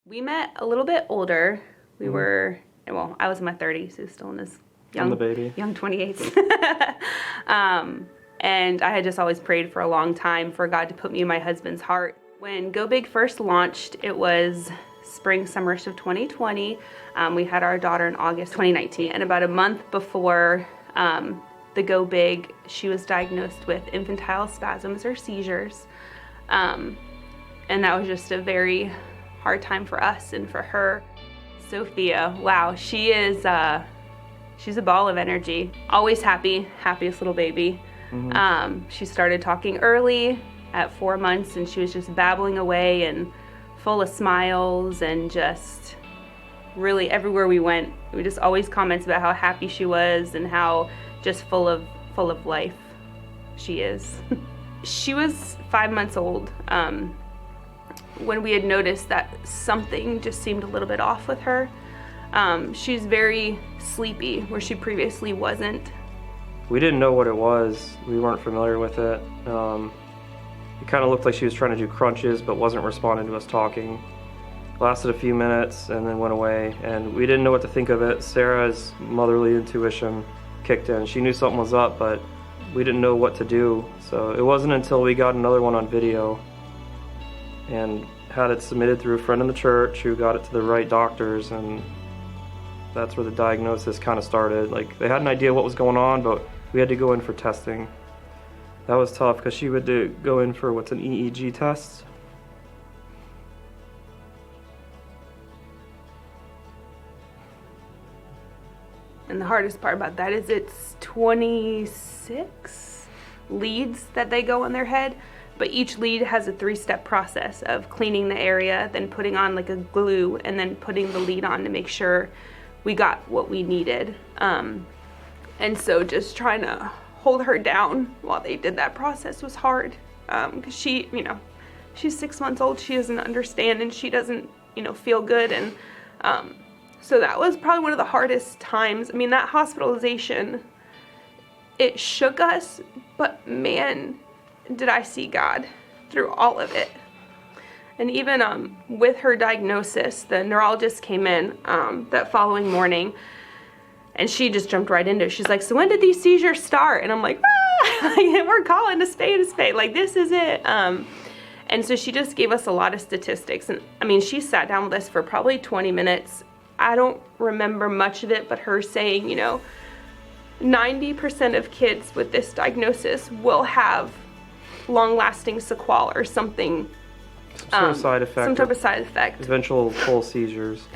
We met a little bit older. We were, well, I was in my 30s, so still in this young, young 28s. And I had just always prayed for a long time for God to put me in my husband's heart. When Go Big first launched, it was spring, summerish of 2020. We had our daughter in August 2019, and about a month before the Go Big, she was diagnosed with infantile spasms or seizures. And that was just a very hard time for us and for her. Sophia, wow, she is, she's a ball of energy. Always happy, happiest little baby. She started talking early at 4 months, and she was just babbling away and full of smiles, and just really everywhere we went, we just always comments about how happy she was and how just full of life she is. She was 5 months old when we had noticed that something just seemed a little bit off with her. She's very sleepy where she previously wasn't. We didn't know what it was. We weren't familiar with it. It kind of looked like she was trying to do crunches but wasn't responding to us talking. Lasted a few minutes and then went away, and we didn't know what to think of it. Sarah's motherly intuition kicked in. She knew something was up, but we didn't know what to do. So it wasn't until we got another one on video and had it submitted through a friend in the church who got it to the right doctors, and that's where the diagnosis kind of started. Like, they had an idea what was going on, but we had to go in for testing. That was tough because she would go in for what's an EEG test. And the hardest part about that is it's 26 leads that they go on their head, but each lead has a 3-step process of cleaning the area, then putting on like a glue, and then putting the lead on to make sure we got what we needed. And so just trying to hold her down while they did that process was hard, because she, you know, she's 6 months old, she doesn't understand, and she doesn't, you know, feel good. And so that was probably one of the hardest times. I mean, that hospitalization, it shook us, but man, did I see God through all of it. And even with her diagnosis, the neurologist came in that following morning, and she just jumped right into it. She's like, so when did these seizures start? And I'm like, ah! We're calling a spade a spade. Like, this is it. And so she just gave us a lot of statistics. And I mean, she sat down with us for probably 20 minutes. I don't remember much of it, but her saying, you know, 90% of kids with this diagnosis will have long-lasting sequelae or something. Some sort of side effect. Some type of side effect. Eventual full seizures.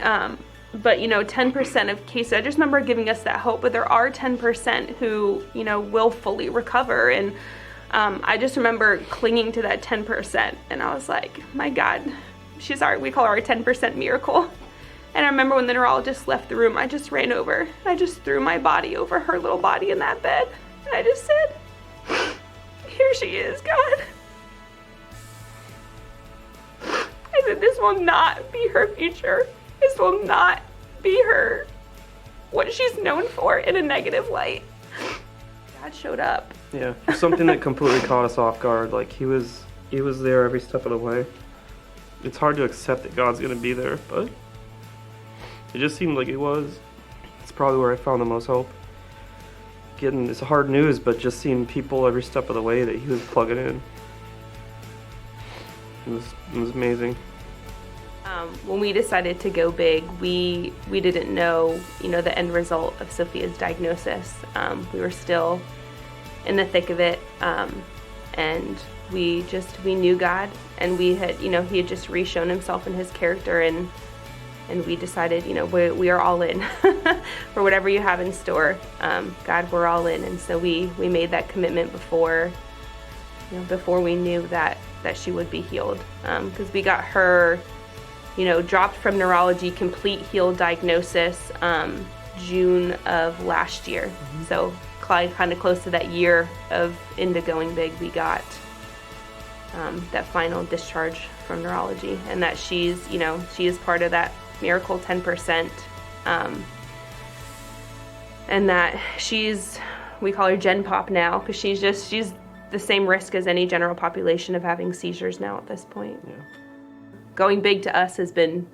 But, you know, 10% of cases, I just remember giving us that hope, but there are 10% who, you know, will fully recover. And I just remember clinging to that 10%, and I was like, my God, we call her our 10% miracle. And I remember when the neurologist left the room, I just ran over. I just threw my body over her little body in that bed. And I just said, here she is, God. I said, this will not be her future. This will not be her, what she's known for, in a negative light. God showed up. Yeah, something that completely caught us off guard. Like, he was there every step of the way. It's hard to accept that God's gonna be there, but it just seemed like he was. It's probably where I found the most hope. Getting this hard news, but just seeing people every step of the way that he was plugging in. It was amazing. When we decided to go big, we didn't know, you know, the end result of Sophia's diagnosis. We were still in the thick of it, and we knew God, and we had, you know, he had just re-shown himself in his character, and we decided, you know, we are all in for whatever you have in store. God, we're all in. And so we made that commitment before we knew that she would be healed, because we got her, you know, dropped from neurology, complete healed diagnosis, June of last year. So kind of close to that year of into going big, we got that final discharge from neurology, and that she is part of that miracle 10%, and that we call her Gen Pop now, because she's the same risk as any general population of having seizures now at this point. Yeah. going big to us has been,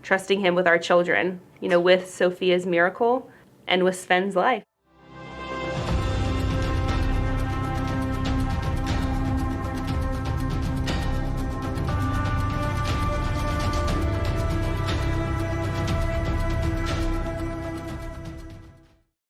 trusting him with our children, with Sophia's miracle and with Sven's life.